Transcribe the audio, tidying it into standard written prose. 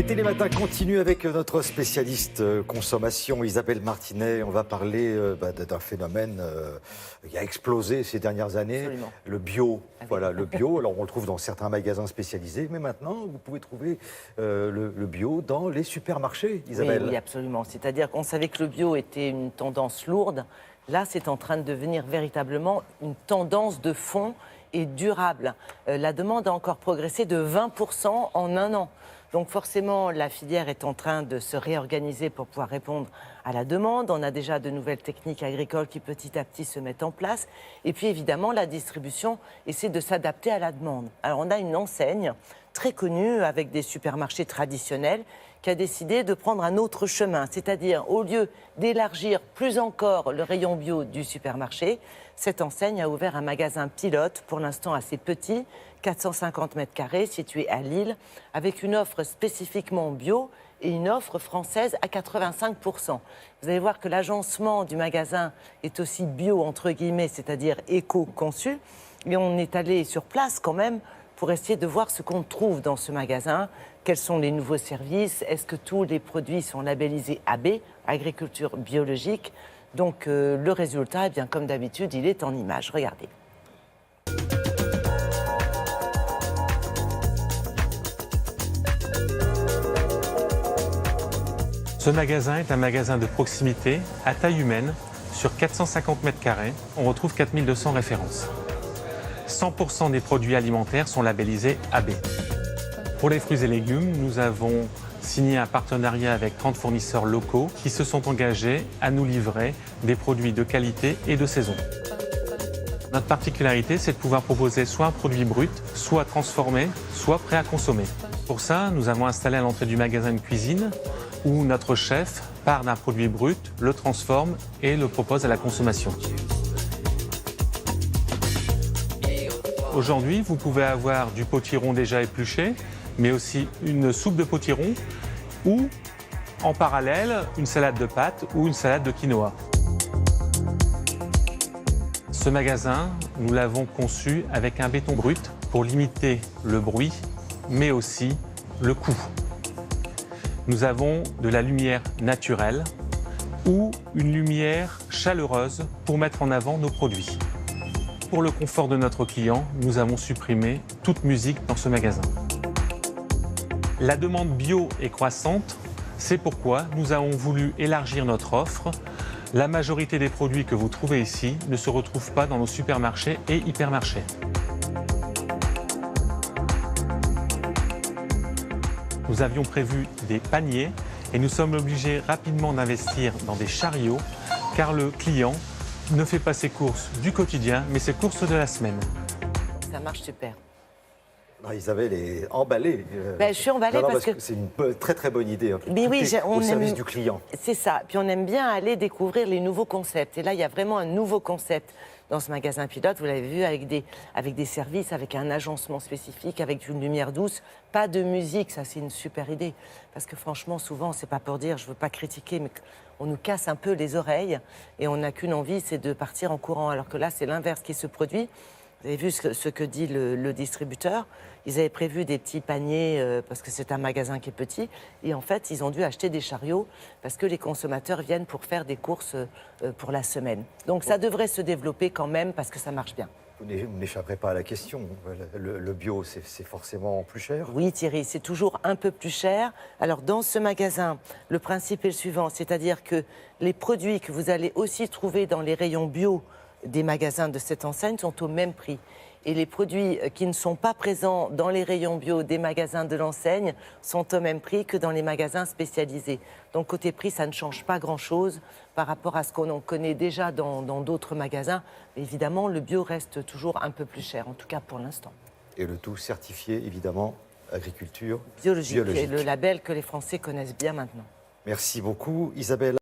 Les Télématins continuent avec notre spécialiste consommation, Isabelle Martinet. On va parler d'un phénomène qui a explosé ces dernières années, Absolument. le bio. Voilà, le bio. Alors on le trouve dans certains magasins spécialisés, mais maintenant vous pouvez trouver le bio dans les supermarchés, Isabelle. Oui, absolument. C'est-à-dire qu'on savait que le bio était une tendance lourde. Là, c'est en train de devenir véritablement une tendance de fond et durable. La demande a encore progressé de 20% en un an. Donc forcément, la filière est en train de se réorganiser pour pouvoir répondre à la demande. On a déjà de nouvelles techniques agricoles qui petit à petit se mettent en place. Et puis évidemment, la distribution essaie de s'adapter à la demande. Alors on a une enseigne très connue avec des supermarchés traditionnels qui a décidé de prendre un autre chemin. C'est-à-dire, au lieu d'élargir plus encore le rayon bio du supermarché, cette enseigne a ouvert un magasin pilote, pour l'instant assez petit, 450 mètres carrés, situé à Lille, avec une offre spécifiquement bio et une offre française à 85%. Vous allez voir que l'agencement du magasin est aussi bio, entre guillemets, c'est-à-dire éco-conçu. Et on est allé sur place quand même pour essayer de voir ce qu'on trouve dans ce magasin, quels sont les nouveaux services, est-ce que tous les produits sont labellisés AB, agriculture biologique. Donc le résultat, eh bien, comme d'habitude, il est en images. Regardez. Ce magasin est un magasin de proximité à taille humaine. Sur 450 mètres carrés, on retrouve 4200 références. 100% des produits alimentaires sont labellisés AB. Pour les fruits et légumes, nous avons signé un partenariat avec 30 fournisseurs locaux qui se sont engagés à nous livrer des produits de qualité et de saison. Notre particularité, c'est de pouvoir proposer soit un produit brut, soit transformé, soit prêt à consommer. Pour ça, nous avons installé à l'entrée du magasin une cuisine où notre chef part d'un produit brut, le transforme et le propose à la consommation. Aujourd'hui, vous pouvez avoir du potiron déjà épluché, mais aussi une soupe de potiron ou, en parallèle, une salade de pâtes ou une salade de quinoa. Ce magasin, nous l'avons conçu avec un béton brut pour limiter le bruit, mais aussi le coût. Nous avons de la lumière naturelle ou une lumière chaleureuse pour mettre en avant nos produits. Pour le confort de notre client, nous avons supprimé toute musique dans ce magasin. La demande bio est croissante, c'est pourquoi nous avons voulu élargir notre offre. La majorité des produits que vous trouvez ici ne se retrouvent pas dans nos supermarchés et hypermarchés. Nous avions prévu des paniers et nous sommes obligés rapidement d'investir dans des chariots car le client ne fait pas ses courses du quotidien, mais ses courses de la semaine. Ça marche super. Ah, Isabelle est emballée. Je suis emballée parce que c'est une très très bonne idée. Mais oui, au service du client. C'est ça. Puis on aime bien aller découvrir les nouveaux concepts. Et là, il y a vraiment un nouveau concept dans ce magasin pilote. Vous l'avez vu avec des services, avec un agencement spécifique, avec une lumière douce. Pas de musique, ça c'est une super idée. Parce que franchement, souvent, c'est pas pour dire, je veux pas critiquer, mais on nous casse un peu les oreilles et on n'a qu'une envie, c'est de partir en courant. Alors que là, c'est l'inverse qui se produit. Vous avez vu ce que dit le distributeur. Ils avaient prévu des petits paniers parce que c'est un magasin qui est petit. Et en fait, ils ont dû acheter des chariots parce que les consommateurs viennent pour faire des courses pour la semaine. Donc ça devrait se développer quand même parce que ça marche bien. Vous n'échapperez pas à la question. Le bio, c'est forcément plus cher. Oui, Thierry, c'est toujours un peu plus cher. Alors, dans ce magasin, le principe est le suivant, c'est-à-dire que les produits que vous allez aussi trouver dans les rayons bio des magasins de cette enseigne sont au même prix. Et les produits qui ne sont pas présents dans les rayons bio des magasins de l'enseigne sont au même prix que dans les magasins spécialisés. Donc côté prix, ça ne change pas grand-chose par rapport à ce qu'on connaît déjà dans d'autres magasins. Mais évidemment, le bio reste toujours un peu plus cher, en tout cas pour l'instant. Et le tout certifié, évidemment, agriculture Biologique. Et le label que les Français connaissent bien maintenant. Merci beaucoup, Isabelle.